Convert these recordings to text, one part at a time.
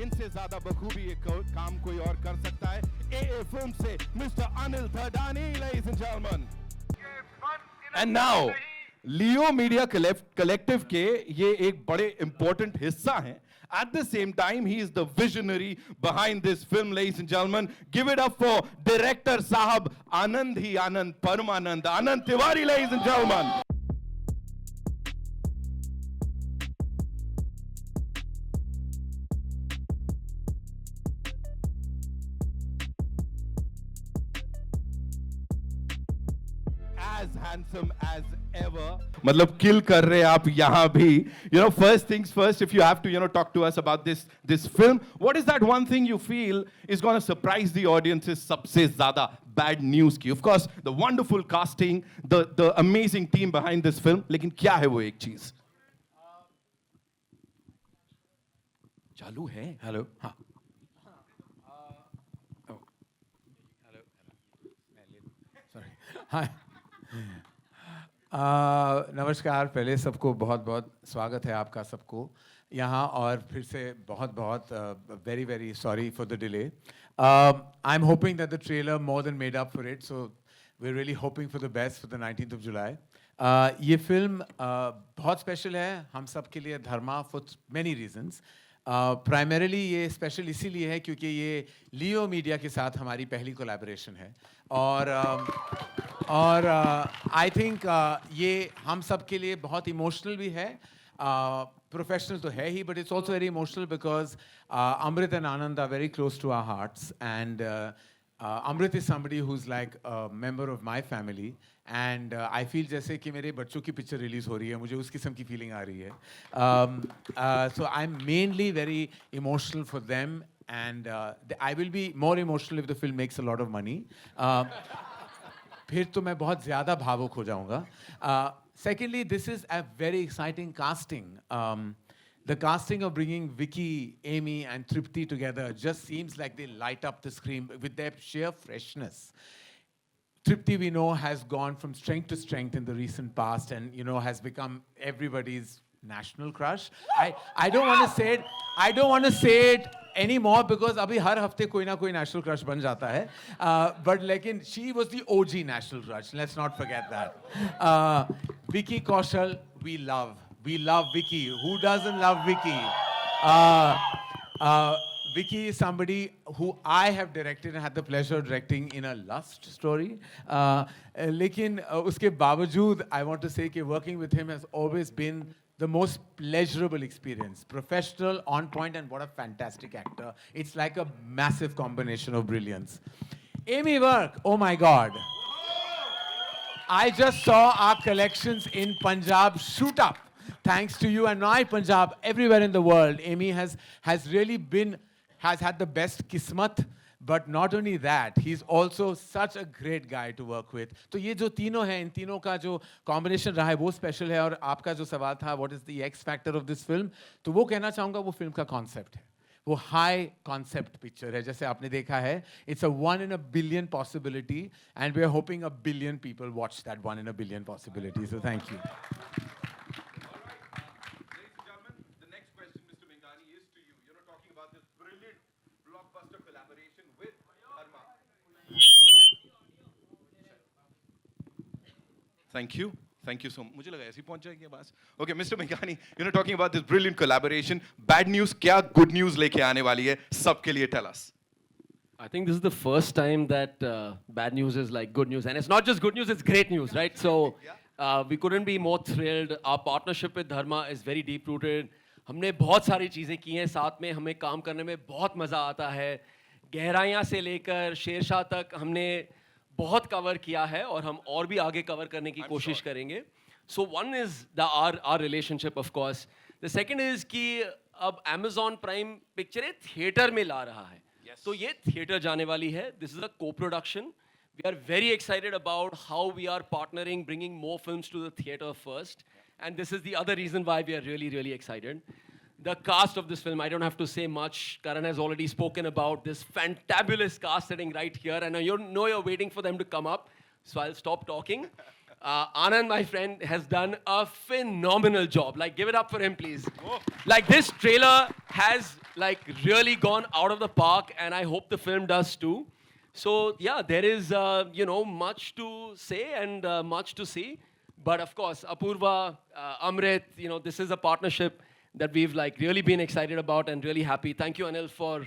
इनसे ज्यादा बखूबी ये काम कोई और कर सकता है. AA फिल्म से mister Anil Thadani, ladies and gentlemen. And now, Leo media collective के ये एक बड़े इंपॉर्टेंट हिस्सा हैं. At the same time, he is the visionary behind this film, ladies and gentlemen. Give it up for director Sahab Anand hi Anand Paramanand, Anand Tiwari, ladies and gentlemen. As handsome as ever. मतलब kill कर रहे आप यहाँ भी. You know, first things first, if you have to, talk to us about this film, what is that one thing you feel is going to surprise the audiences सबसे ज़्यादा bad news की? Of course, the wonderful casting, the amazing team behind this film. लेकिन क्या है वो एक चीज़? चालू है? हेलो. हाँ. हाय. नमस्कार. पहले सबको बहुत बहुत स्वागत है आपका सबको यहाँ, और फिर से बहुत बहुत very very sorry for the delay. I am hoping that the trailer more than made up for it, so we are really hoping for the best for the 19th of July. ये film बहुत special है हम सब के लिए, Dharma, for many reasons. Primarily ये special इसीलिए है क्योंकि ये लियो मीडिया के साथ हमारी पहली कोलैबोरेशन है, और आई थिंक ये हम सब के लिए बहुत इमोशनल भी है. प्रोफेशनल तो है ही, but it's also very emotional because Amrit and Anand are very close to our hearts, and Amrit is somebody who is like member of my family, and I feel जैसे कि मेरे बच्चों की पिक्चर रिलीज हो रही है, मुझे उस किस्म की फीलिंग आ रही है. So I am mainly very emotional for them, and I will be more emotional if the film makes a lot of money. फिर तो मैं बहुत ज़्यादा भावुक हो जाऊँगा. Secondly, this is a very exciting casting. The casting of bringing Vicky, Amy and Tripti together just seems like they light up the screen with their sheer freshness. Tripti, we know, has gone from strength to strength in the recent past, and has become everybody's national crush. I don't want to say it. I don't want to say it anymore because अभी हर हफ्ते कोई ना कोई national crush बन जाता है. But लेकिन she was the OG national crush. Let's not forget that. Vicky Kaushal, we love. We love Vicky. Who doesn't love Vicky? Vicky is somebody who I have directed and had the pleasure of directing in a lust story. लेकिन उसके बावजूद I want to say कि working with him has always been the most pleasurable experience. Professional, on point, and what a fantastic actor. It's like a massive combination of brilliance. Amy Work, oh my God. I just saw our collections in Punjab shoot up. Thanks to you and my Punjab, everywhere in the world. Amy has really has had the best kismat. But not only that, he's also such a great guy to work with. तो ये जो तीनों हैं, इन तीनों का जो combination रहा है वो स्पेशल है. और आपका जो सवाल था, what is the X factor of this film? तो वो कहना चाहूँगा, वो फिल्म का कॉन्सेप्ट है. वो हाई कॉन्सेप्ट पिक्चर है, जैसे आपने देखा है. It's a 1 in a billion possibility, and we are hoping a billion people watch that 1 in a billion possibility. So thank you. Thank you. Thank you so much. मुझे लगा ऐसे ही पहुंच जाएगी बस. Okay, Mr. Menghani, talking about this brilliant collaboration. Bad news क्या good news लेके आने वाली है सबके लिए? Tell us. I think this is the first time that bad news is like good news, and it's not just good news; it's great news, right? So we couldn't be more thrilled. Our partnership with Dharma is very deep rooted. हमने बहुत सारी चीजें की हैं साथ में, हमें काम करने में बहुत मजा आता है. गहराइयाँ से लेकर शेरशाह तक हमने बहुत कवर किया है, और हम और भी आगे कवर करने की कोशिश करेंगे. So one is our relationship, of course. The second is कि अब Amazon Prime पिक्चरें थिएटर में ला रहा है. तो ये थिएटर जाने वाली है. This is a co-production. We are very excited about how we are partnering, bringing more films to the theater first. And this is the other reason why we are really, really excited. The cast of this film, I don't have to say much. Karan has already spoken about this fantabulous cast sitting right here, and you're waiting for them to come up, so I'll stop talking. Anand, my friend, has done a phenomenal job. Like, give it up for him, please. Like, this trailer has like really gone out of the park, and I hope the film does too. So yeah, there is much to say and much to see. But of course, Apurva, Amrit, this is a partnership that we've like really been excited about and really happy. Thank you, Anil, for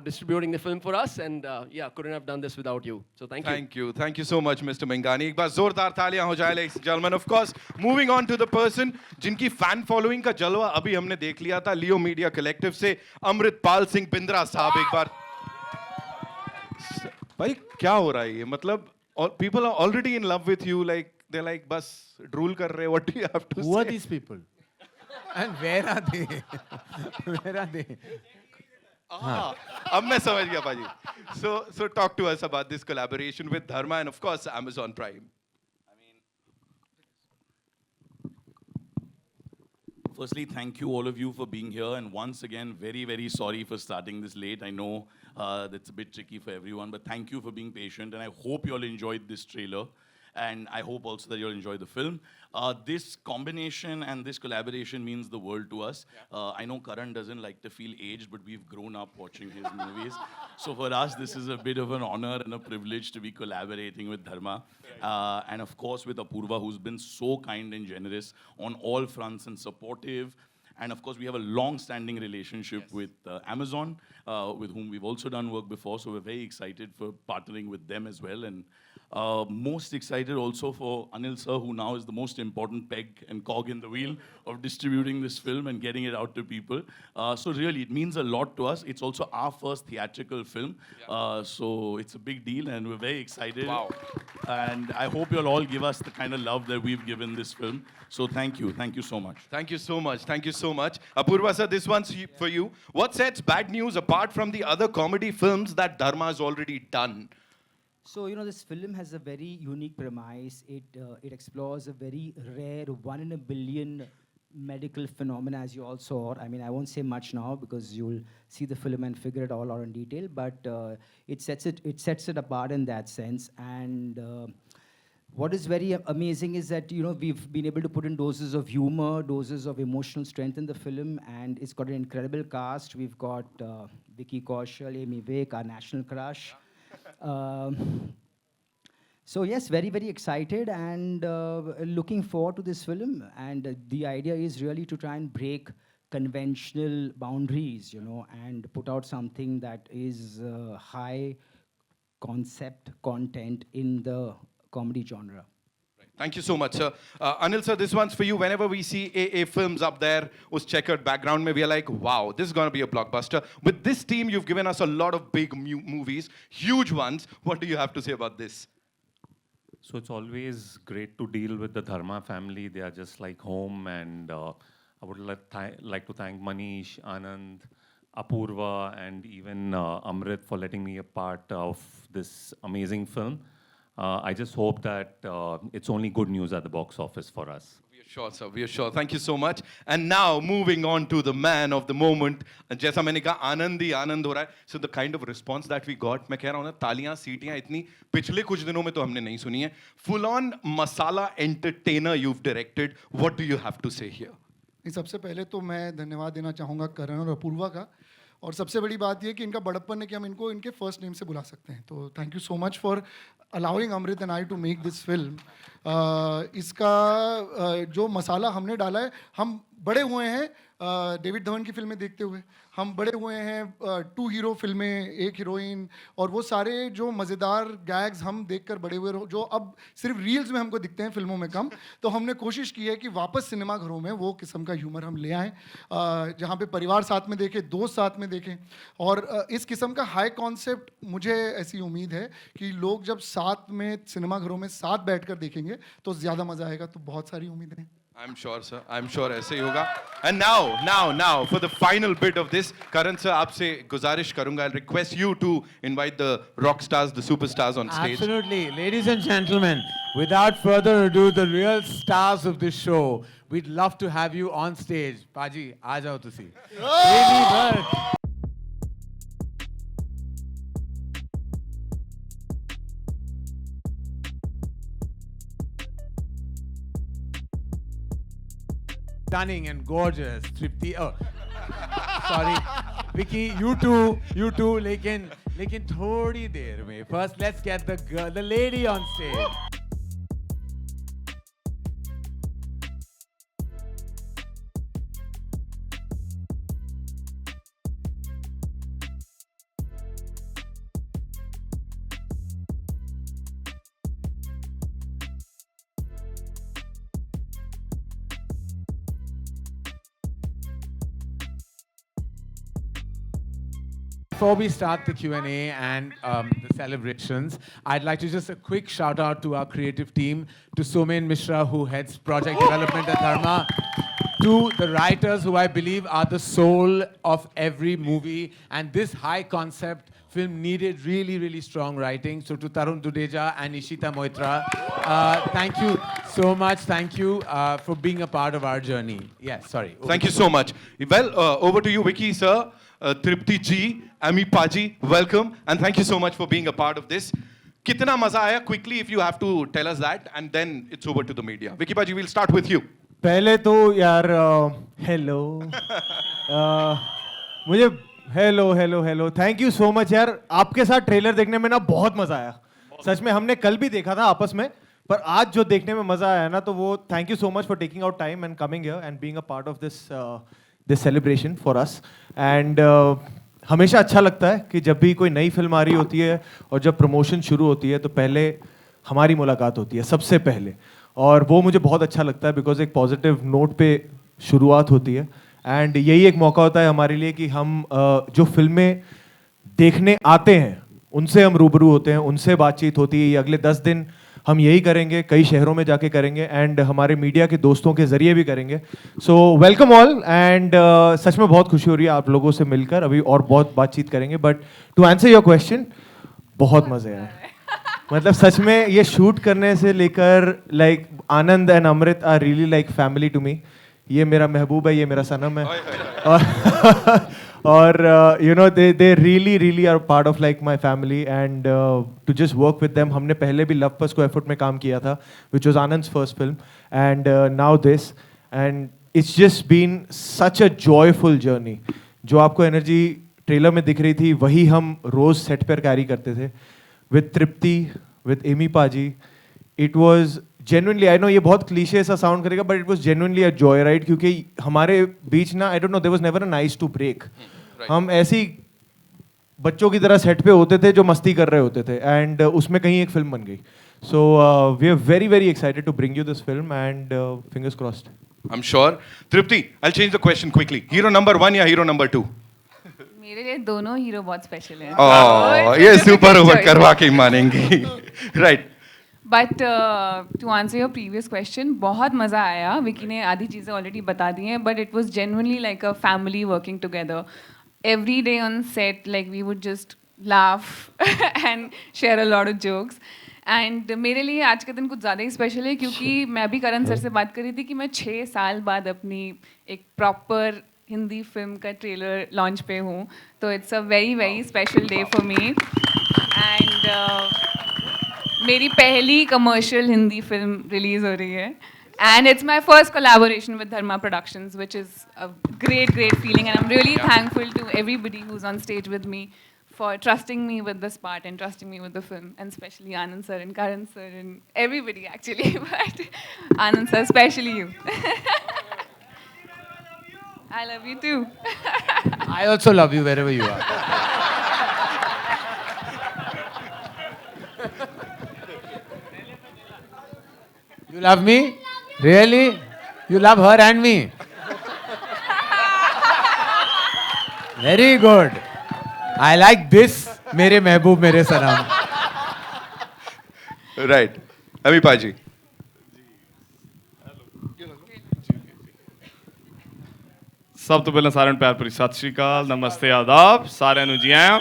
distributing the film for us. And yeah, couldn't have done this without you. So thank you. Thank you so much, Mr. Mengani. एक बार जोरदार तालियां हो जाए, ladies and gentlemen. Of course, moving on to the person जिनकी fan following का जलवा अभी हमने देख लिया था, Leo Media Collective से अमृतपाल सिंह बिंद्रा साहब एक बार. भाई क्या हो रहा है ये? मतलब people are already in love with you, like they're like बस drool कर रहे. What do you have to say? Who are these people? And where are they? Where are they? अब मैं समझ गया पाजी. So talk to us about this collaboration with Dharma and of course Amazon Prime. Firstly, thank you all of you for being here, and once again, very, very sorry for starting this late. I know that's a bit tricky for everyone, but thank you for being patient, and I hope you all enjoyed this trailer, and I hope also that you'll enjoy the film. This combination and this collaboration means the world to us. I know Karan doesn't like to feel aged, but we've grown up watching his movies. So for us, this is a bit of an honor and a privilege to be collaborating with Dharma. And of course with Apurva, who's been so kind and generous on all fronts and supportive. And of course, we have a long-standing relationship with Amazon, with whom we've also done work before. So we're very excited for partnering with them as well. And most excited also for Anil sir, who now is the most important peg and cog in the wheel of distributing this film and getting it out to people. So really, it means a lot to us. It's also our first theatrical film. So it's a big deal and we're very excited. Wow. And I hope you'll all give us the kind of love that we've given this film. So thank you. Thank you so much. Thank you so much. Thank you so much. Apurva sir, this one's for you. What sets Bad News apart from the other comedy films that Dharma has already done? So, this film has a very unique premise. It explores a very rare, 1 in a billion medical phenomena, as you all saw. I mean, I won't say much now because you'll see the film and figure it all out in detail. But it sets it apart in that sense. And what is very amazing is that we've been able to put in doses of humor, doses of emotional strength in the film, and it's got an incredible cast. We've got Vicky Kaushal, Amy Vick, our national crush. So yes, very, very excited and looking forward to this film. And the idea is really to try and break conventional boundaries, and put out something that is high concept content in the comedy genre. Thank you so much, sir. Anil sir, this one's for you. Whenever we see AA films up there, us checkered background, we are like, wow, this is going to be a blockbuster. With this team, you've given us a lot of big movies, huge ones. What do you have to say about this? So it's always great to deal with the Dharma family. They are just like home. And I would like to thank Manish, Anand, Apurva, and even Amrit for letting me a part of this amazing film. I just hope that it's only good news at the box office for us. We are sure, sir. We are sure. Thank you so much. And now, moving on to the man of the moment. जैसा मैंने कहा, आनंद ही आनंद हो रहा है. So the kind of response that we got, मैं कह रहा हूँ ना, तालियां, सीटियां इतनी पिछले कुछ दिनों में तो हमने नहीं सुनी है. Full on masala entertainer you've directed. What do you have to say here? सबसे पहले तो मैं धन्यवाद देना चाहूँगा करण और अपूर्वा का. और सबसे बड़ी बात यह कि इनका बड़प्पन है कि हम इनको इनके फर्स्ट नेम से बुला सकते हैं. तो thank you so much for allowing Amrit and I to make this film. इसका जो मसाला हमने डाला है, हम बड़े हुए हैं डेविड धवन की फिल्में देखते हुए. हम बड़े हुए हैं 2 हीरो फिल्में, 1 हीरोइन, और वो सारे जो मज़ेदार गैग्स हम देखकर बड़े हुए, जो अब सिर्फ रील्स में हमको दिखते हैं, फिल्मों में कम. तो हमने कोशिश की है कि वापस सिनेमा घरों में वो किस्म का ह्यूमर हम ले आएँ, जहाँ पे परिवार साथ में देखे, दोस्त साथ में देखें. और इस किस्म का हाई कॉन्सेप्ट, मुझे ऐसी उम्मीद है कि लोग जब साथ में सिनेमा घरों में साथ बैठकर देखेंगे तो ज़्यादा मज़ा आएगा. तो बहुत सारी उम्मीदें हैं. I'm sure, sir. I'm sure ऐसे ही होगा. And now, for the final bit of this, Karan sir, आपसे गुजारिश करूँगा. I'll request you to invite the rock stars, the superstars on stage. Absolutely. Ladies and gentlemen, without further ado, the real stars of this show, we'd love to have you on stage. Paji, aa jao tusi. Baby Bird. Stunning and gorgeous, Tripti. Oh, sorry. Vicky, you too. लेकिन थोड़ी देर में. First, let's get the lady on stage. Before we start the Q&A and the celebrations, I'd like to just a quick shout out to our creative team, to Somen Mishra, who heads project development at Dharma, to the writers who I believe are the soul of every movie, and this high concept film needed really, really strong writing. So to Tarun Dudeja and Ishita Moitra, thank you so much. Thank you for being a part of our journey. Yes, sorry. Thank you so much. Well, over to you, Vicky, sir. Tripti ji, Ami Paji, welcome. And thank you so much for being a part of this. Kitna maza aaya? Quickly, if you have to tell us that. And then it's over to the media. Vicky Paji, we'll start with you. पहले तो यार hello मुझे hello thank you so much यार. आपके साथ trailer देखने में ना बहुत मजा आया. सच में हमने कल भी देखा था आपस में, पर आज जो देखने में मजा आया ना, तो वो thank you so much for taking out time and coming here and being a part of this celebration for us. And हमेशा अच्छा लगता है कि जब भी कोई नई फिल्म आ रही होती है और जब प्रमोशन शुरू होती है तो पहले हमारी मुलाकात होती है सबसे पहले, और वो मुझे बहुत अच्छा लगता है बिकॉज एक पॉजिटिव नोट पे शुरुआत होती है. एंड यही एक मौका होता है हमारे लिए कि हम जो फिल्में देखने आते हैं उनसे हम रूबरू होते हैं, उनसे बातचीत होती है. ये अगले 10 दिन हम यही करेंगे, कई शहरों में जाके करेंगे एंड हमारे मीडिया के दोस्तों के जरिए भी करेंगे. So welcome all and such में बहुत खुशी हो रही है आप लोगों से मिलकर. अभी और बहुत बातचीत करेंगे, but to answer your question, बहुत मजे आए. मतलब सच में ये शूट करने से लेकर like Anand and Amrit are really like family to me. ये मेरा महबूब है, ये मेरा सनम है. और you know they really are part of like my family and to just work with them. हमने पहले भी लव पर स्क्वायर फुट में काम किया था which was Anand's first film, and now this, and it's just been such a joyful journey. जो आपको एनर्जी ट्रेलर में दिख रही थी वही हम रोज सेट पर कैरी करते थे with Tripti, with Amy Paji. It was genuinely, I know ये बहुत क्लीशे सा साउंड करेगा, but it was genuinely a joy ride, क्योंकि हमारे बीच ना, I don't know, there was never a nice to break. हम ऐसी बच्चों की तरह सेट पे होते थे जो मस्ती कर रहे होते थे, एंड उसमें कहीं एक फिल्म बन गई. So we are very excited to bring you this film, and fingers crossed. I'm sure. Tripti, I'll change the question quickly. Hero number 1 या hero number 2? मेरे लिए दोनों हीरो बहुत स्पेशल हैं. ये सुपर ओवर करवा के मानेंगे. Right. But to answer your previous question, बहुत मज़ा आया. विकी ने आधी चीज़ें ऑलरेडी बता दी हैं, but it was genuinely like a family working together. Every day on set, like we would just laugh and share a lot of jokes. And मेरे लिए आज का दिन कुछ ज़्यादा ही स्पेशल है, क्योंकि मैं अभी करण सर से बात कर रही थी कि मैं 6 साल बाद अपनी एक प्रॉपर हिंदी फिल्म का ट्रेलर लॉन्च पे हूँ. तो it's a very special day for me. And मेरी पहली कमर्शियल हिंदी फिल्म रिलीज़ हो रही है, and it's my first collaboration with Dharma productions, which is a great feeling. And I am really thankful to everybody who is on stage with me for trusting me with this part and trusting me with the film, and especially Anand sir and Karan sir and everybody actually, but Anand sir, especially you. I love you too. I also love you wherever you are. You love me? Really? You love her and me? Very good. I like this. मेरे महबूब मेरे सनम. Right. अमी पाजी. सब तो पहले सारे प्यार भरी सत श्री अकाल, नमस्ते, आदाब सारे नू जी आया.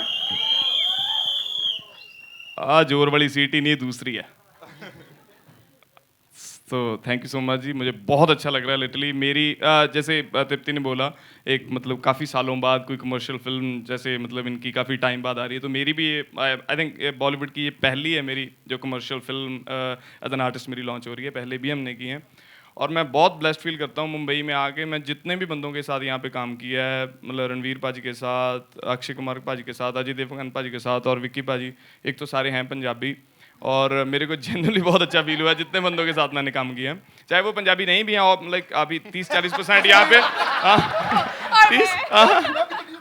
आ जोर वाली सीट ही नहीं, दूसरी है. तो थैंक यू सो मच जी, मुझे बहुत अच्छा लग रहा है. लिटरली मेरी जैसे तृप्ति ने बोला, एक मतलब काफ़ी सालों बाद कोई कमर्शियल फिल्म जैसे मतलब इनकी काफ़ी टाइम बाद आ रही है, तो मेरी भी आई थिंक बॉलीवुड की ये पहली है मेरी जो commercial film as an artist मेरी लॉन्च हो रही है. पहले भी हमने की हैं, और मैं बहुत ब्लेस्ड फील करता हूँ मुंबई में आके। मैं जितने भी बंदों के साथ यहाँ पे काम किया है, मतलब रणवीर पाजी के साथ, अक्षय कुमार पाजी के साथ, अजय देवगन पाजी के साथ और विक्की पाजी, एक तो सारे हैं पंजाबी, और मेरे को जनरली बहुत अच्छा फील हुआ जितने बंदों के साथ मैंने काम किया, चाहे वो पंजाबी नहीं भी हैं, और लाइक अभी 30-40% यहाँ पे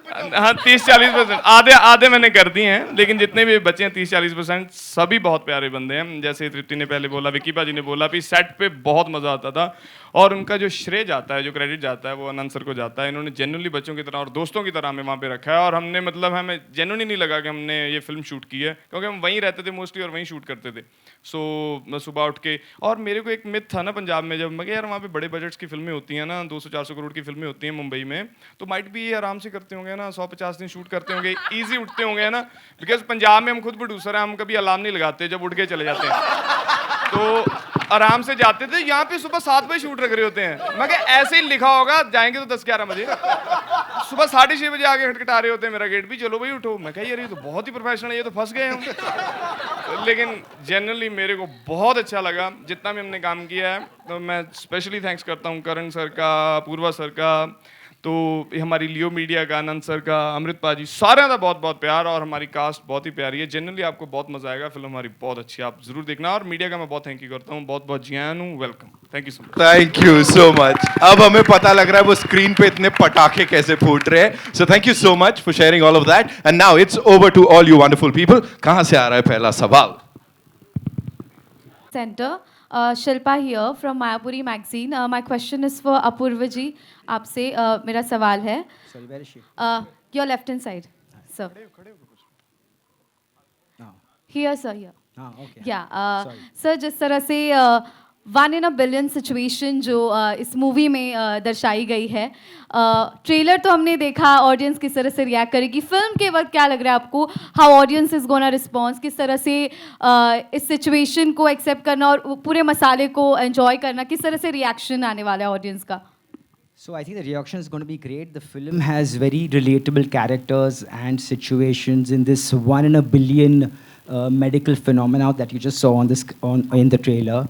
30-40% आधे मैंने कर दिए हैं, लेकिन जितने भी बचे हैं 30-40% सभी बहुत प्यारे बंदे हैं। जैसे तृप्ति ने पहले बोला, विक्की पाजी ने बोला भी सेट पे बहुत मज़ा आता था, और उनका जो श्रेय जाता है, जो क्रेडिट जाता है, वो आनंद सर को जाता है। इन्होंने जेन्युइनली बच्चों की तरह और दोस्तों की तरह हमें वहाँ पे रखा है, और हमने मतलब हमें जेन्युइनली नहीं लगा कि हमने ये फिल्म शूट की है, क्योंकि हम वहीं रहते थे मोस्टली और वहीं शूट करते थे। सो मैं सुबह उठ के, और मेरे को एक मिथ था ना पंजाब में, जब मैं यार वहाँ पे बड़े बजट्स की फिल्में होती हैं ना, 200-400 करोड़ की फिल्में होती हैं मुंबई में, तो माइट भी ये आराम से करते होंगे ना, 150 दिन शूट करते होंगे, ईजी उठते होंगे ना, बिकॉज पंजाब में हम खुद प्रोड्यूसर हैं, हम कभी अलार्म नहीं लगाते, जब उठ के चले जाते हैं तो आराम से जाते थे। यहाँ पे सुबह 7 बजे शूट रख रहे होते हैं, मैं क्या ऐसे ही लिखा होगा जाएंगे तो 10-11 बजे, सुबह 6:30 बजे आके खटखटा रहे होते हैं मेरा गेट भी, चलो भाई उठो। मैं कहा यार ये तो बहुत ही प्रोफेशनल है, ये तो फंस गए हम। लेकिन जनरली मेरे को बहुत अच्छा लगा जितना भी हमने काम किया है। तो मैं स्पेशली थैंक्स करता हूँ करण सर का, अपूर्वा सर का, तो हमारी लियो मीडिया का, आनंद सर का, अमृत पाजी, सारे का बहुत बहुत प्यार, और हमारी कास्ट बहुत ही प्यारी है। जनरली आपको बहुत मजा आएगा, फिल्म हमारी बहुत अच्छी है, आप जरूर देखना। और मीडिया का मैं बहुत थैंक यू करता हूँ, बहुत बहुत जियान हूँ, welcome, thank you so much. Thank you so much. अब हमें पता लग रहा है वो स्क्रीन पे इतने पटाखे कैसे फूट रहे हैं। So thank you so much for sharing all of that, and now it's over to all you wonderful people. कहां से आ रहा है पहला सवाल? Center. Shilpa here from Mayapuri magazine. My question is for Apurva ji. आपसे मेरा सवाल है. Sorry, where is she? Your left hand side, sir. No. Here, sir. Here. Okay. Yeah. Sorry. Sir, जिस तरह से 1 in a billion सिचुएशन जो इस movie में दर्शाई गई है, ट्रेलर तो हमने देखा, ऑडियंस किस तरह से रिएक्ट करेगी, फिल्म के वक्त क्या लग रहा है आपको, how audience is gonna response, किस तरह से इस सिचुएशन को एक्सेप्ट करना और पूरे मसाले को एंजॉय करना, किस तरह से रिएक्शन आने वाला है ऑडियंस का? So I think the reaction is going to be great. The film has very relatable characters and situations in this 1 in a billion medical phenomena that you just saw in the trailer.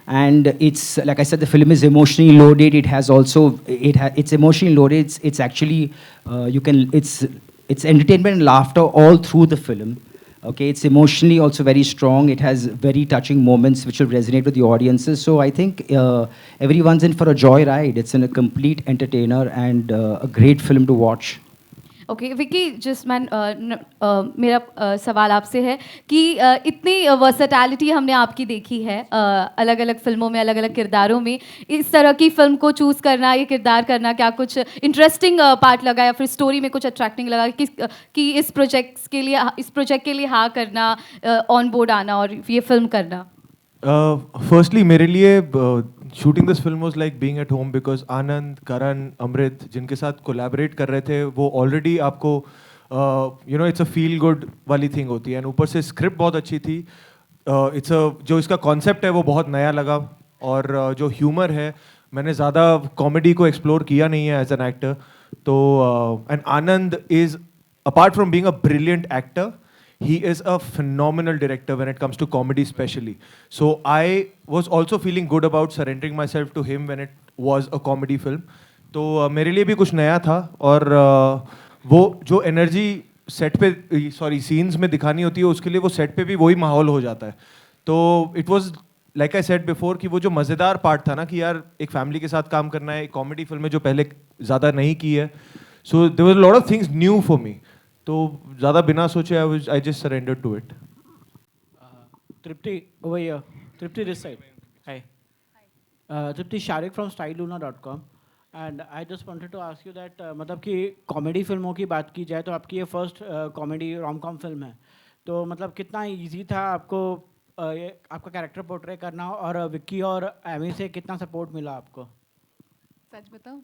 And it's, like I said, the film is emotionally loaded. It has also, it's emotionally loaded. It's actually, it's entertainment and laughter all through the film. Okay, it's emotionally also very strong. It has very touching moments which will resonate with the audiences. So I think everyone's in for a joyride. It's a complete entertainer and a great film to watch. Okay Vicky, just man मेरा सवाल आपसे है कि इतनी versatility हमने आपकी देखी है अलग अलग फिल्मों में, अलग अलग किरदारों में, इस तरह की फिल्म को चूज़ करना, ये किरदार करना, क्या कुछ इंटरेस्टिंग पार्ट लगा या फिर स्टोरी में कुछ अट्रैक्टिंग लगा कि इस प्रोजेक्ट के लिए हाँ करना, ऑन बोर्ड आना और ये फिल्म करना? फर्स्टली मेरे लिए shooting this film was like being at home, because Anand, Karan, Amrit जिनके साथ कोलैबोरेट कर रहे थे वो ऑलरेडी आपको इट्स अ फील गुड वाली थिंग होती है, एंड ऊपर से स्क्रिप्ट बहुत अच्छी थी। जो इसका कॉन्सेप्ट है वो बहुत नया लगा, और जो ह्यूमर है, मैंने ज़्यादा कॉमेडी को एक्सप्लोर किया नहीं है एज एन एक्टर, तो and Anand is apart from being a brilliant actor, he is a phenomenal director when it comes to comedy especially. So I was also feeling good about surrendering myself to him when it was a comedy film. तो मेरे लिए भी कुछ नया था, और वो जो एनर्जी सेट पे, सॉरी सीन्स में दिखानी होती है, उसके लिए वो सेट पे भी वही माहौल हो जाता है। तो it was like I said before कि वो जो मज़ेदार पार्ट था ना कि यार एक फैमिली के साथ काम करना है, एक कॉमेडी फिल्म में जो पहले ज़्यादा नहीं की है, so there was a lot of things new for me, तो ज़्यादा बिना सोचे I just surrendered to it. Tripti, over here. Tripti, this side. Hi. Tripti Sharik from styleluna.com. And I just wanted to ask you that मतलब कि comedy फिल्मों की बात की जाए तो आपकी ये फर्स्ट कॉमेडी रोम-कॉम फिल्म है, तो मतलब कितना इजी था आपको ये आपका कैरेक्टर पोर्ट्रे करना, और विक्की और एमी से कितना सपोर्ट मिला आपको? सच बताऊं?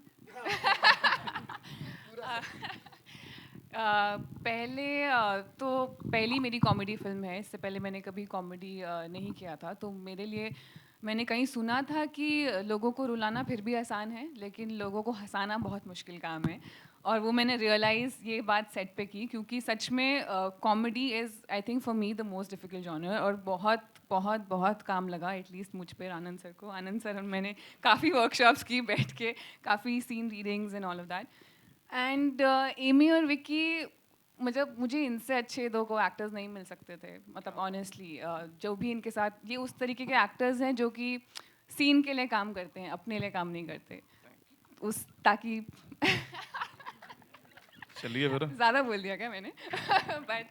तो पहली मेरी कॉमेडी फिल्म है, इससे पहले मैंने कभी कॉमेडी नहीं किया था, तो मेरे लिए, मैंने कहीं सुना था कि लोगों को रुलाना फिर भी आसान है, लेकिन लोगों को हंसाना बहुत मुश्किल काम है। और वो मैंने रियलाइज़ ये बात सेट पे की, क्योंकि सच में comedy is I think for me the most difficult genre, और बहुत बहुत बहुत काम लगा एटलीस्ट मुझ पर आनंद सर को। आनंद सर और मैंने काफ़ी वर्कशॉप्स की बैठ के, काफ़ी scene readings and all of that. And Ammy और विक्की, मतलब मुझे इनसे अच्छे दो को एक्टर्स नहीं मिल सकते थे, मतलब ऑनेस्टली। जो भी इनके साथ, ये उस तरीके के एक्टर्स हैं जो कि सीन के लिए काम करते हैं, अपने लिए काम नहीं करते। उस ताकि चलिए फिर। ज़्यादा बोल दिया क्या मैंने? बट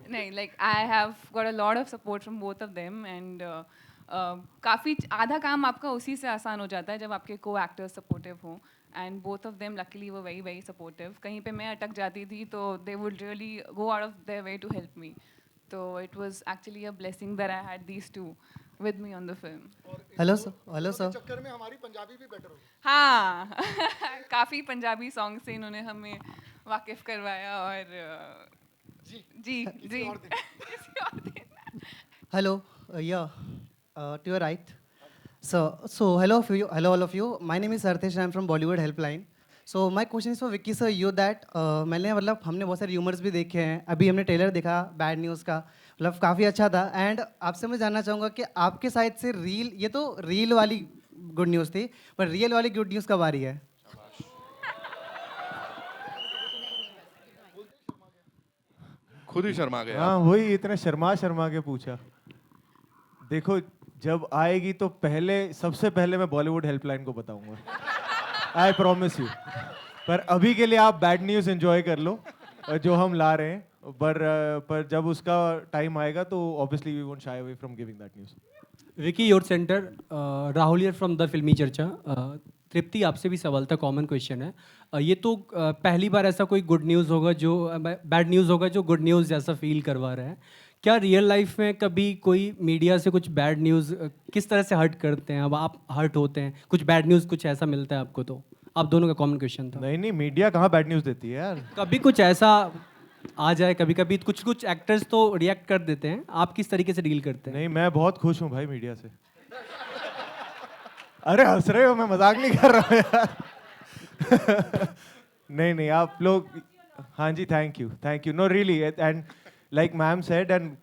नहीं, like I have got a lot of support from both of them, and काफ़ी आधा काम आपका उसी से आसान हो जाता है जब आपके को एक्टर्स सपोर्टिव हों, and both of them luckily वो वेरी वेरी सपोर्टिव। कहीं पे मैं अटक जाती थी तो they would really go out of their way to help me, तो it was actually a blessing that I had these two with me on the film. Hello sir, hello sir. चक्कर में हमारी पंजाबी भी बेटर हो। हाँ काफ़ी Punjabi song से इन्होंने हमें वाकिफ़ करवाया, और जी जी जी किसी और दिन। Hello, yeah, to your right. So hello, hello all of you. My name is Sarthesh. I am from Bollywood Helpline. So my question is for Vicky sir. You that मैंने मतलब हमने बहुत सारे र्यूमर्स भी देखे हैं, अभी हमने ट्रेलर देखा बैड न्यूज़ का, मतलब काफ़ी अच्छा था। एंड आपसे मैं जानना चाहूँगा कि आपके साइड से रील, ये तो रील वाली गुड न्यूज़ थी, पर रियल वाली गुड न्यूज़ कब आ रही है? खुद ही शर्मा गया। हाँ वही, इतने शर्मा शर्मा के पूछा। देखो जब आएगी तो पहले, सबसे पहले मैं बॉलीवुड हेल्पलाइन को बताऊंगा, आई प्रॉमिस यू। पर अभी के लिए आप बैड न्यूज़ एंजॉय कर लो जो हम ला रहे हैं, पर जब उसका टाइम आएगा तो obviously we won't shy away from giving that news. Vicky your center, Rahul here from the Filmi Charcha. तृप्ति आपसे भी सवाल था, कॉमन क्वेश्चन है। ये तो पहली बार ऐसा कोई गुड न्यूज़ होगा जो बैड न्यूज़ होगा जो गुड न्यूज़ जैसा फील करवा रहा है। क्या रियल लाइफ में कभी कोई मीडिया से कुछ बैड न्यूज़ किस तरह से हर्ट करते हैं? अब आप हर्ट होते हैं, कुछ बैड न्यूज़ कुछ ऐसा मिलता है आपको? तो आप दोनों का कॉमन क्वेश्चन था। नहीं नहीं, मीडिया कहाँ बैड न्यूज़ देती है यार। कभी कुछ ऐसा आ जाए, कभी कभी कुछ एक्टर्स तो रिएक्ट कर देते हैं, आप किस तरीके से डील करते हैं? नहीं, मैं बहुत खुश हूँ भाई मीडिया से। अरे हंस रहे हो, मैं मजाक नहीं कर रहा हूँ यार। नहीं नहीं, आप लोग, हाँ जी, thank you, no really. And like ma'am said, and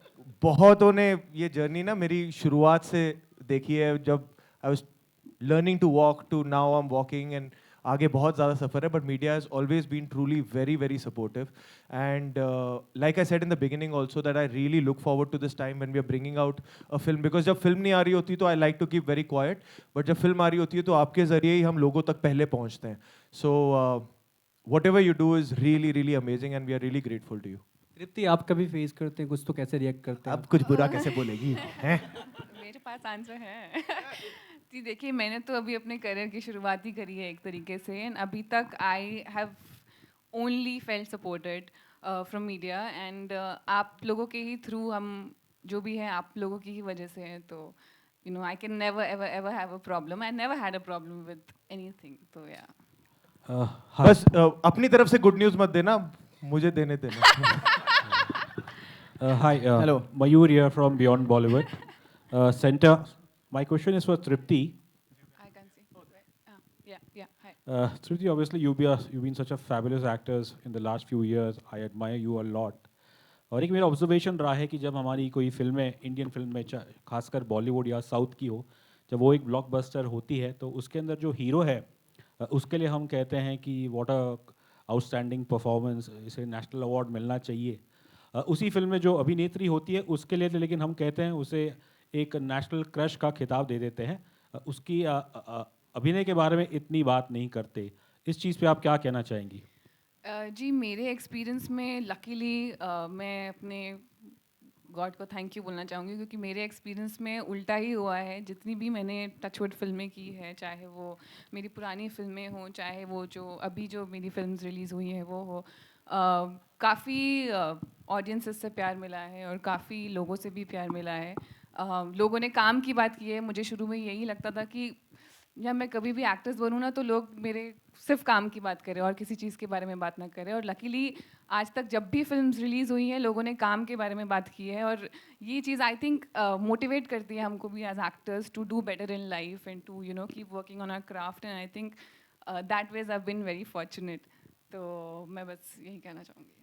बहुतों ने ये जर्नी ना मेरी शुरुआत से देखी है, जब I was learning to walk to now I am walking, and आगे बहुत ज़्यादा सफ़र है, but media has always been truly very very supportive. And like I said in the beginning also that I really look forward to this time when we are bringing out a film, because जब film नहीं आ रही होती तो I like to keep very quiet, but जब film आ रही होती है तो आपके ज़रिए ही हम लोगों तक पहले पहुँचते हैं। So whatever you do is really really amazing, and we are really grateful to you. Tripti, आप कभी फेस करते हैं कुछ, तो कैसे रिएक्ट करते हैं? अब कुछ बुरा कैसे बोलेगी हैं? मेरे पास आंसर है। जी देखिए, मैंने तो अभी अपने करियर की शुरुआत ही करी है एक तरीके से, एंड अभी तक I have only felt supported from media, and आप लोगों के ही थ्रू हम जो भी हैं आप लोगों की ही वजह से हैं, तो you know I can never ever ever have a problem, I never had a problem with anything, तो या बस अपनी तरफ से गुड न्यूज़ मत देना, मुझे देने देना। Hi, hello. Mayur here from Beyond Bollywood Center. My question is for Tripti. I can see. Yeah. Hi. Tripti, obviously you've been such a fabulous actor in the last few years. I admire you a lot. और एक मेरा observation रहा है कि जब हमारी कोई फिल्में, इंडियन फिल्म में खासकर बॉलीवुड या साउथ की हो, जब वो एक ब्लॉकबस्टर होती है तो उसके अंदर जो हीरो है उसके लिए हम कहते हैं कि व्हाट अ आउटस्टैंडिंग परफॉर्मेंस, इसे नेशनल अवार्ड मिलना चाहिए। उसी फिल्म में जो अभिनेत्री होती है उसके लिए लेकिन हम कहते हैं उसे एक नेशनल क्रश का खिताब दे देते हैं। उसकी अभिनय के बारे में इतनी बात नहीं करते। इस चीज़ पे आप क्या कहना चाहेंगी? जी मेरे एक्सपीरियंस में लकीली मैं अपने गॉड को थैंक यू बोलना चाहूँगी, क्योंकि मेरे एक्सपीरियंस में उल्टा ही हुआ है। जितनी भी मैंने टचवुड फिल्में की है, चाहे वो मेरी पुरानी फिल्में हों, चाहे वो जो अभी जो मेरी फिल्म्स रिलीज़ हुई हैं वो हो, काफ़ी ऑडियंसेस से प्यार मिला है और काफ़ी लोगों से भी प्यार मिला है। लोगों ने काम की बात की है। मुझे शुरू में यही लगता था कि जब मैं कभी भी एक्ट्रेस बनूँ ना तो लोग मेरे सिर्फ काम की बात करें और किसी चीज़ के बारे में बात ना करें, और लकीली आज तक जब भी फिल्म्स रिलीज़ हुई हैं लोगों ने काम के बारे में बात की है, और ये चीज़ आई थिंक मोटिवेट करती है हमको भी as actors to do better in life and to keep working on our craft, and I think that ways I been very fortunate. तो मैं बस यही कहना चाहूँगी.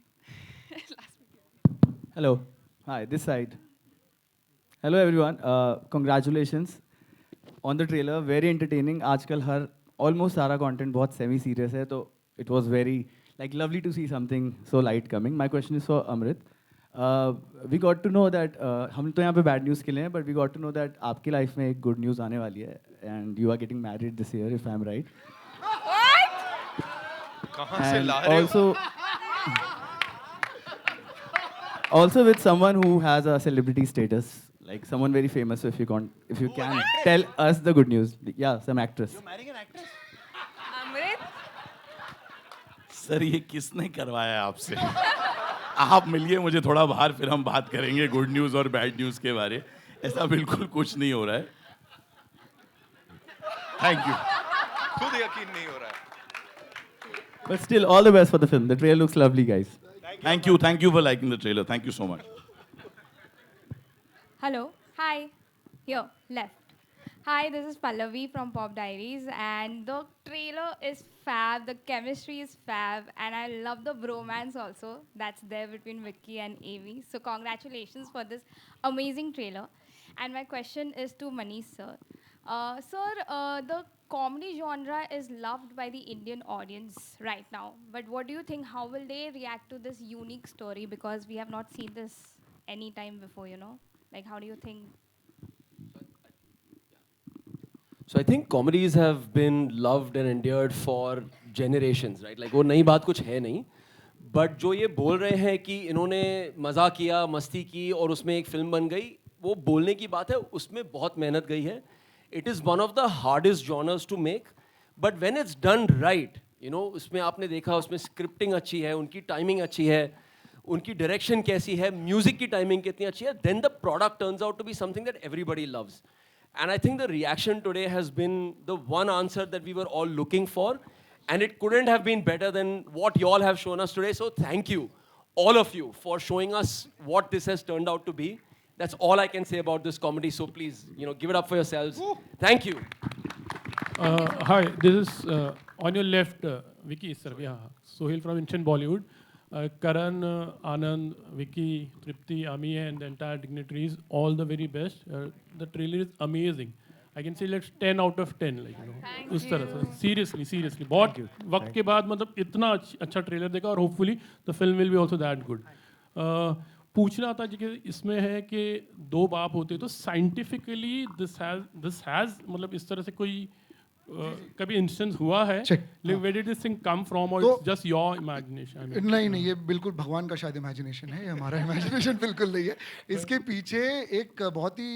Hello. Hi, this side. Hello everyone. Congratulations on the trailer. Very entertaining. आजकल हर almost सारा content बहुत semi serious है, तो it was very like lovely to see something so light coming. My question is for Amrit. We got to know that हम तो यहाँ पे bad news के लिए हैं, but we got to know that आपकी life में एक good news आने वाली है, and you are getting married this year, if I'm right. कहाँ से And ला रहे हो? Also with someone who has a celebrity status, like someone very famous. So if you can tell us the good news. Yeah, some actress. Amrit. Sir ये किसने करवाया आपसे? आप मिलिए मुझे थोड़ा बाहर, फिर हम बात करेंगे गुड न्यूज़ और बैड न्यूज़ के बारे. ऐसा बिल्कुल कुछ नहीं हो रहा है. Thank you. खुद यकीन नहीं हो रहा है. But still, all the best for the film. The trailer looks lovely, guys. Thank you for liking the trailer. Thank you so much. Hello. Hi. Here, left. Hi, this is Pallavi from Pop Diaries, and the trailer is fab. The chemistry is fab, and I love the bromance also that's there between Vicky and Avi. So congratulations for this amazing trailer. And my question is to Manish sir. Sir, the comedy genre is loved by the Indian audience right now. But what do you think? How will they react to this unique story? Because we have not seen this any time before, you know? Like, how do you think? So I think comedies have been loved and endured for generations, right? Like वो नई बात कुछ है नहीं. But जो ये बोल रहे हैं कि इन्होंने मज़ा किया, मस्ती की और उसमें एक फिल्म बन गई, वो बोलने की बात है. उसमें बहुत मेहनत गई है. It is one of the hardest genres to make, but when it's done right, you know, उसमें आपने देखा उसमें scripting अच्छी है, उनकी timing अच्छी है, उनकी direction कैसी है, music की timing कितनी अच्छी है, then the product turns out to be something that everybody loves. And I think the reaction today has been the one answer that we were all looking for, and it couldn't have been better than what you all have shown us today. So thank you, all of you, for showing us what this has turned out to be. That's all I can say about this comedy. So please, you know, give it up for yourselves. Thank you. Hi, this is on your left, Vicky sir. Yeah, Sohail from Instant Bollywood. Karan, Anand, Vicky, Tripti, Ami, and the entire dignitaries, all the very best. The trailer is amazing. I can say like 10 out of 10, like you know. उस तरह से seriously बहुत वक्त के बाद मतलब इतना अच्छा ट्रेलर देखा और hopefully the film will be also that good. पूछना था कि इसमें है कि दो बाप होते तो साइंटिफिकली दिस हैज मतलब इस तरह से कोई कभी इंस्टेंस हुआ है, लेकिन where did this thing come from और इट्स जस्ट योर इमेजिनेशन? नहीं, ये बिल्कुल भगवान का शायद इमेजिनेशन है, ये हमारा इमेजिनेशन बिल्कुल नहीं है. इसके पीछे एक बहुत ही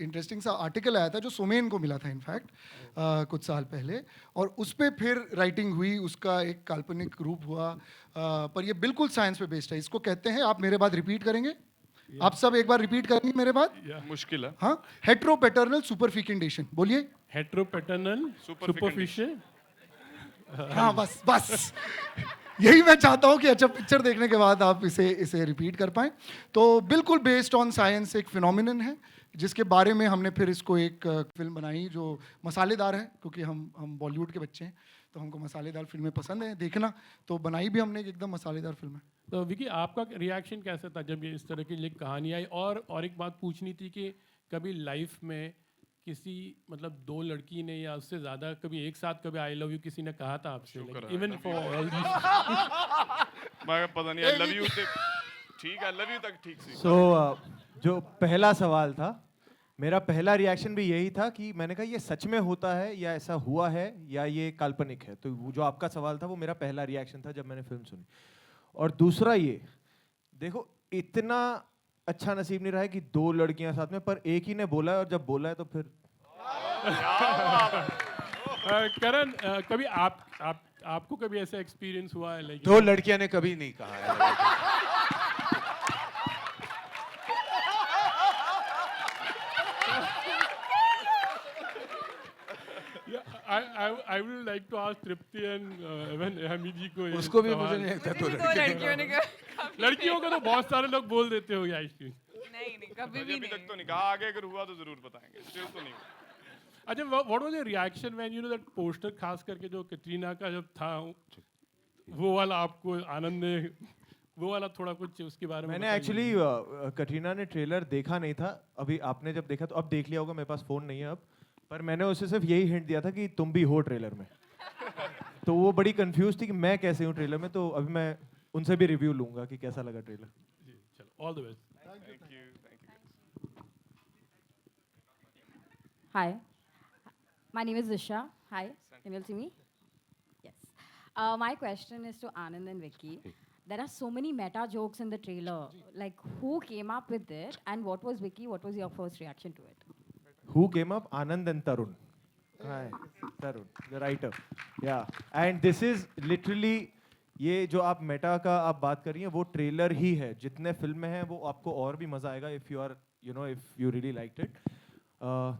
इंटरेस्टिंग सा आर्टिकल आया था जो सोमेन को मिला था इनफैक्ट कुछ साल पहले, और उस पर फिर राइटिंग हुई, उसका एक काल्पनिक रूप हुआ, पर ये बिल्कुल साइंस पे बेस्ड है. इसको कहते हैं, आप मेरे बाद रिपीट करेंगे, आप सब एक बार रिपीट करेंगे मेरे बाद. मुश्किल है. हाँ, हेट्रोपेटर्नल सुपरफिकेंडेशन. बोलिए. हेट्रोपेटर्नल सुपरफिशियल. हाँ बस यही मैं चाहता हूँ कि अच्छा पिक्चर देखने के बाद आप इसे रिपीट कर पाएं. तो बिल्कुल बेस्ड ऑन साइंस एक फिनोमिनन है जिसके बारे में हमने फिर इसको एक फिल्म बनाई जो मसालेदार है, क्योंकि हम बॉलीवुड के बच्चे हैं तो हमको मसालेदार फिल्में पसंद हैं देखना, तो बनाई भी हमने एकदम मसालेदार फिल्म है. तो विकी आपका रिएक्शन कैसा था जब ये इस तरह की कहानी आई? और एक बात पूछनी थी कि कभी लाइफ में किसी मतलब दो लड़की ने या उससे ज़्यादा कभी एक साथ कभी आई लव यू किसी ने कहा था आपसे? इवन फॉर ऑल दिस मैं पता नहीं आई लव यू से ठीक है, आई लव यू तक ठीक सी. सो जो पहला सवाल था, मेरा पहला रिएक्शन भी यही था कि मैंने कहा ये सच में होता है या ऐसा हुआ है या ये काल्पनिक है. तो जो आपका सवाल था वो मेरा पहला रिएक्शन था जब मैंने फिल्म सुनी. और दूसरा ये देखो, इतना अच्छा नसीब नहीं रहा है कि दो लड़कियां साथ में, पर एक ही ने बोला है और जब बोला है तो फिर करण कभी आपको कभी ऐसा एक्सपीरियंस हुआ है? लाइक दो लड़कियां ने कभी नहीं कहा है. I would like to ask Tripti and even Hamid जी को. उसको भी मुझे नहीं लगता तो लड़कियों ने लड़कियों को तो बहुत सारे लोग बोल देते हो यार. नहीं कभी भी नहीं. तक तो नहीं कहा, आगे अगर हुआ तो जरूर बताएंगे. स्टिल तो नहीं. अच्छा, what was your reaction when you know that poster, खास करके जो कैटरीना का जब था वो वाला आपको आनंद ने वो वाला थोड़ा कुछ उसके बारे में मैंने बताइए। एक्चुअली कटरीना ने ट्रेलर देखा नहीं था, अभी आपने जब देखा तो अब देख लिया होगा, मेरे पास फ़ोन नहीं है अब, पर मैंने उसे सिर्फ यही हिंट दिया था कि तुम भी हो ट्रेलर में। तो वो बड़ी कंफ्यूज थी कि मैं कैसे हूँ ट्रेलर में, तो अभी मैं उनसे भी रिव्यू लूंगा कि कैसा लगा ट्रेलर। जी चलो, all the best. Hi, my name is Disha. Hi, can you all see me? Yes. My question is to Anand and Vicky. There are so many meta jokes in the trailer. Like, who came up with it, and what was Vicky? What was your first reaction to it? Who came up? Anand and Tarun. Hi, Tarun, the writer. Yeah, and this is literally ये जो आप Meta का आप बात कर रही हैं वो ट्रेलर ही है, जितने फिल्में हैं वो आपको और भी मजा आएगा if you are if you really liked it.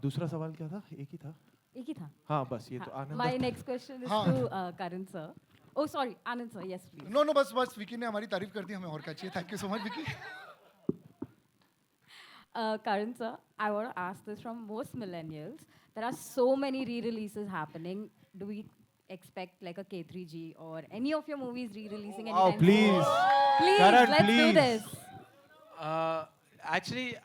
दूसरा सवाल क्या था? एक ही था। एक ही था। हाँ बस ये तो आनंद। My next question is to Karan sir. Oh sorry, Anand sir. Yes please. No बस विकी ने हमारी तारीफ कर दी, हमें और क्या चाहिए। Thank you so much Vicky. Karan sir, I want to ask this from most millennials. There are so many re-releases happening. Do we expect like a K3G or any of your movies re-releasing anytime soon? Please. Please, Karan, let's please. do this. Actually,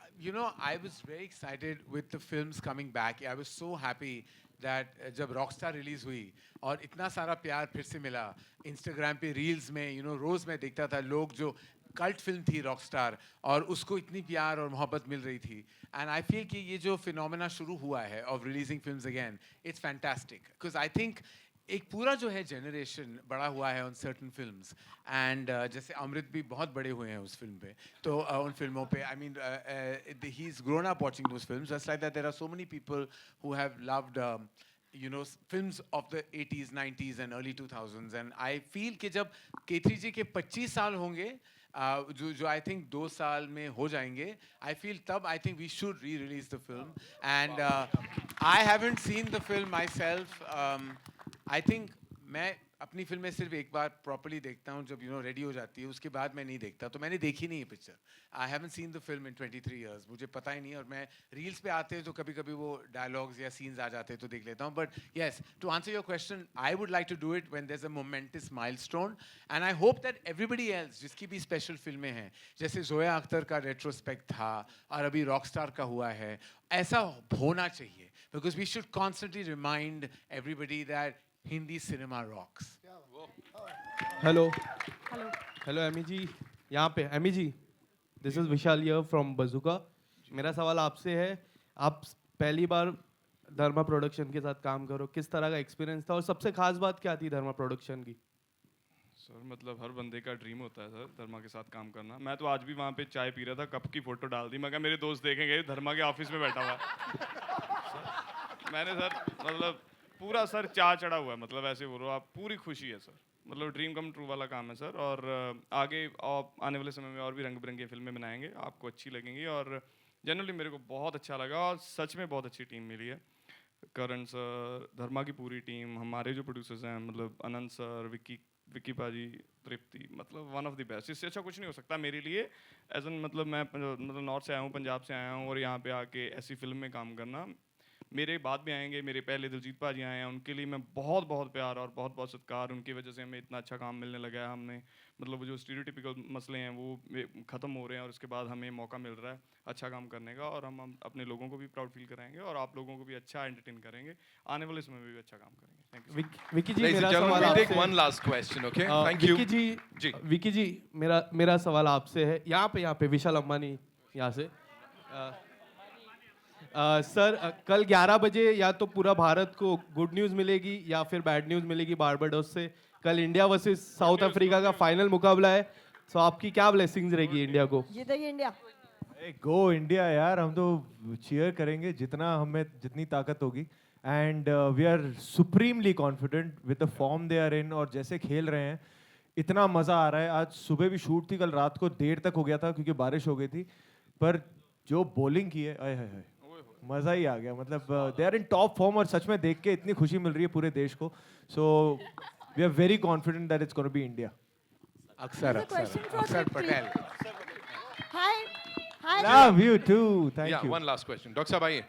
I was very excited with the films coming back. I was so happy that जब Rockstar release हुई और इतना सारा प्यार फिर से मिला Instagram पे reels में, रोज मैं देखता था लोग जो कल्ट फिल्म थी रॉकस्टार और उसको इतनी प्यार और मोहब्बत मिल रही थी। एंड आई फील कि ये जो फिनोमेना शुरू हुआ है of releasing films again, it's fantastic because I think एक पूरा जो है जनरेशन बड़ा हुआ है ऑन सर्टन फिल्म्स एंड जैसे अमृत भी बहुत बड़े हुए हैं उस फिल्म पे, तो उन फिल्मों पे I mean he is grown up watching those films just like that. There are so many people who have loved films of the 80s, 90s and early 2000s, and I feel कि जब K3G के 25 साल होंगे जो I think 2 साल में हो जाएंगे, I feel तब I think we should re-release the film and I haven't seen the film myself. I think मैं अपनी फिल्में सिर्फ एक बार प्रॉपर्ली देखता हूँ जब रेडी हो जाती है, उसके बाद मैं नहीं देखता, तो मैंने देखी नहीं है picture. I haven't seen the film in 23 years, मुझे पता ही नहीं, और मैं रील्स पे आते हैं तो कभी कभी वो डायलॉग्स या सीन्स आ जाते हैं तो देख लेता हूँ। But yes, to answer your question, I would like to do it when there is a momentous milestone and I hope that everybody else जिसकी भी स्पेशल फिल्में हैं, जैसे जोया अख्तर का रेट्रोस्पेक्ट था और अभी रॉकस्टार का हुआ है, ऐसा होना चाहिए because we should constantly remind everybody that Hindi cinema rocks. Hello. Hello. Hello, Amy ji. यहाँ पे Amy ji. This is Vishal here from Bazooka. मेरा सवाल आपसे है, आप पहली बार धर्मा प्रोडक्शन के साथ काम करो, किस तरह का एक्सपीरियंस था और सबसे खास बात क्या थी धर्मा प्रोडक्शन की? सर मतलब हर बंदे का ड्रीम होता है सर धर्मा के साथ काम करना। मैं तो आज भी वहाँ पे चाय पी रहा था, कप की फोटो डाल दी, मैं कहा मेरे दोस्त देखेंगे धर्मा के ऑफिस में बैठा हुआ। मैंने सर मतलब पूरा सर चाह चढ़ा हुआ है, मतलब ऐसे बोलो आप, पूरी खुशी है सर, मतलब ड्रीम कम ट्रू वाला काम है सर। और आगे आने वाले समय में और भी रंग बिरंगी फिल्में बनाएंगे, आपको अच्छी लगेंगी। और जनरली मेरे को बहुत अच्छा लगा और सच में बहुत अच्छी टीम मिली है। करण सर, धर्मा की पूरी टीम, हमारे जो प्रोड्यूसर्स हैं मतलब अनंत सर, विक्की पाजी, तृप्ति, मतलब वन ऑफ द बेस्ट। इससे अच्छा कुछ नहीं हो सकता मेरे लिए एज एन, मतलब मैं मतलब नॉर्थ से आया हूँ, पंजाब से आया हूँ, और यहाँ पे आके ऐसी फिल्म में काम करना, मेरे बाद भी आएंगे, मेरे पहले दिलजीत पाजी आए हैं, उनके लिए मैं बहुत बहुत प्यार और बहुत बहुत सत्कार, उनकी वजह से हमें इतना अच्छा काम मिलने लगा है। हमने मतलब वो जो स्टीरियोटिपिकल मसले हैं वो ख़त्म हो रहे हैं और उसके बाद हमें मौका मिल रहा है अच्छा काम करने का, और हम अपने लोगों को भी प्राउड फील कराएंगे और आप लोगों को भी अच्छा एंटरटेन करेंगे, आने वाले समय में भी अच्छा काम करेंगे। Thank you. विकी जी, मेरा सवाल आपसे, one last question, okay? Thank you. Vicky जी, मेरा सवाल आपसे है, यहाँ पे विशाल अंबानी यहाँ से। सर कल 11 बजे या तो पूरा भारत को गुड न्यूज़ मिलेगी या फिर बैड न्यूज़ मिलेगी बारबाडोस से। कल इंडिया वर्सेस साउथ अफ्रीका का फाइनल मुकाबला है, तो आपकी क्या ब्लेसिंग्स रहेगी इंडिया को? जीतेगी इंडिया। गो इंडिया यार, हम तो चीयर करेंगे जितना हमें जितनी ताकत होगी, and we are supremely confident with the form they are in, और जैसे खेल रहे हैं इतना मज़ा आ रहा है। आज सुबह भी शूट थी, कल रात को देर तक हो गया था क्योंकि बारिश हो गई थी, पर जो बॉलिंग की है, आय हाय हाय, मज़ा ही आ गया। मतलब they are in top form और सच में देख के इतनी खुशी मिल रही है पूरे देश को। So we are very confident that it's gonna be India. Akshar Patel. Hi. Love you too. Thank you. One last question. Dr. Saab, आइए.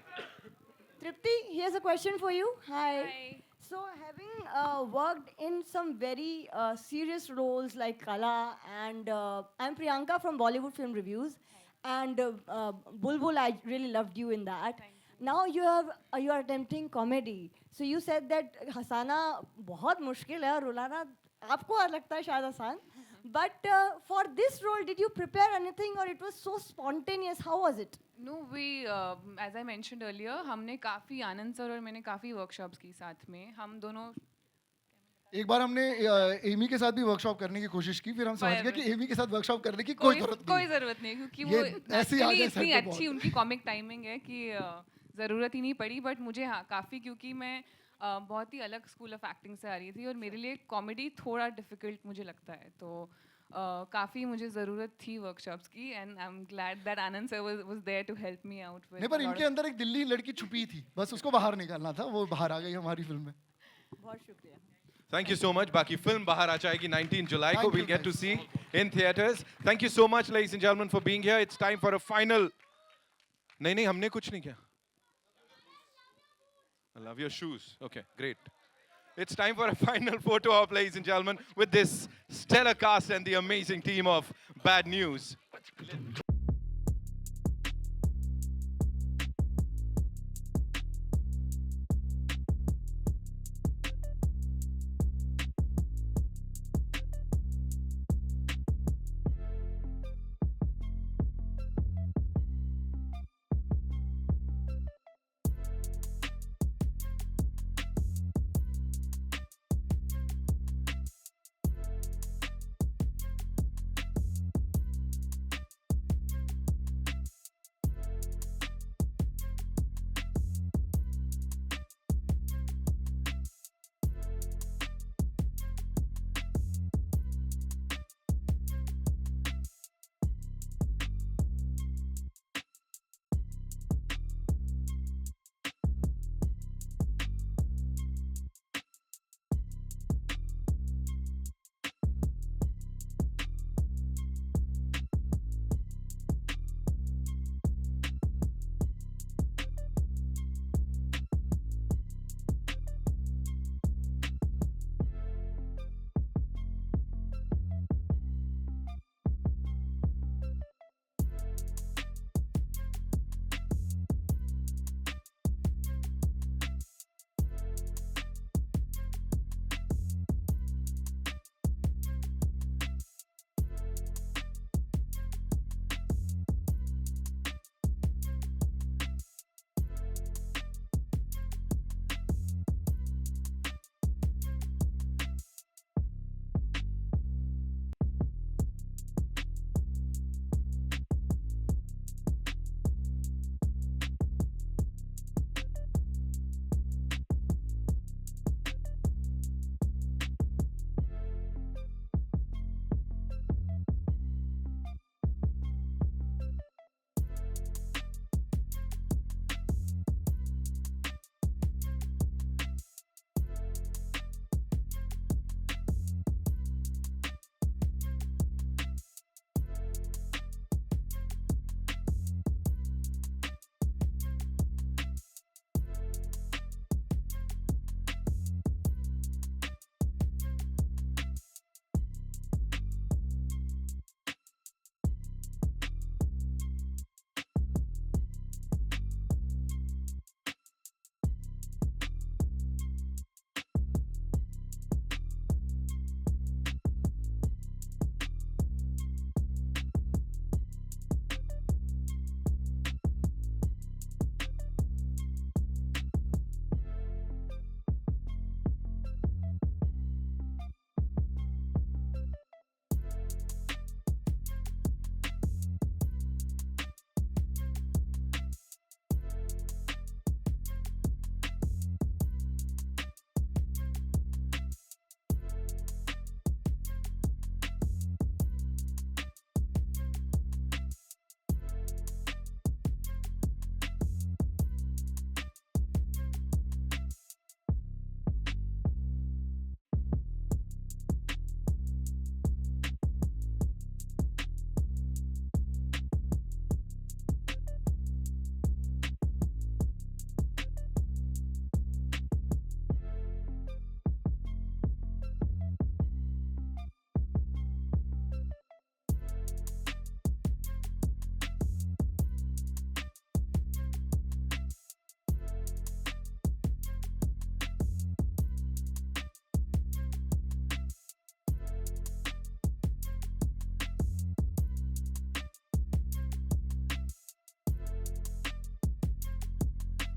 Tripti, here's a question for you. Hi. So having worked in some very serious roles like Kala and I'm Priyanka from Bollywood Film Reviews, and Bulbul, I really loved you in that. Now you are attempting comedy. So you said that हंसाना बहुत मुश्किल है और रुलाना आपको लगता है शायद आसान. But for this role, did you prepare anything or it was so spontaneous? How was it? No, we, as I mentioned earlier, हमने काफ़ी आनंद सर और मैंने काफ़ी workshops की साथ में. हम दोनों एक बार हमने एमी के साथ भी वर्कशॉप करने की कोशिश की, फिर हम समझ गए कि एमी के साथ वर्कशॉप करने की कोई जरूरत नहीं, क्योंकि वो इतनी अच्छी उनकी कॉमिक टाइमिंग है कि ज़रूरत ही नहीं पड़ी. बट मुझे हाँ काफ़ी, क्योंकि मैं बहुत ही अलग स्कूल ऑफ एक्टिंग से आ रही थी और मेरे लिए कॉमेडी थोड़ा डिफिकल्ट मुझे लगता है, तो काफ़ी मुझे ज़रूरत थी वर्कशॉप्स की. And I am glad that Anand sir was there to help me out with. नहीं, पर इनके अंदर एक दिल्ली लड़की छुपी थी, बस उसको बाहर निकालना था, वो बाहर आ गई हमारी फिल्म में. बहुत शुक्रिया. Thank you so much. बाकी फिल्म बाहर आ जाएगी 19 July को. We'll get to see in theaters. Thank you so much, ladies and gentlemen, for being here. It's time for a final. नहीं, हमने कुछ नहीं किया. I love your shoes. Okay, great. It's time for a final photo op, ladies and gentlemen, with this stellar cast and the amazing team of Bad News.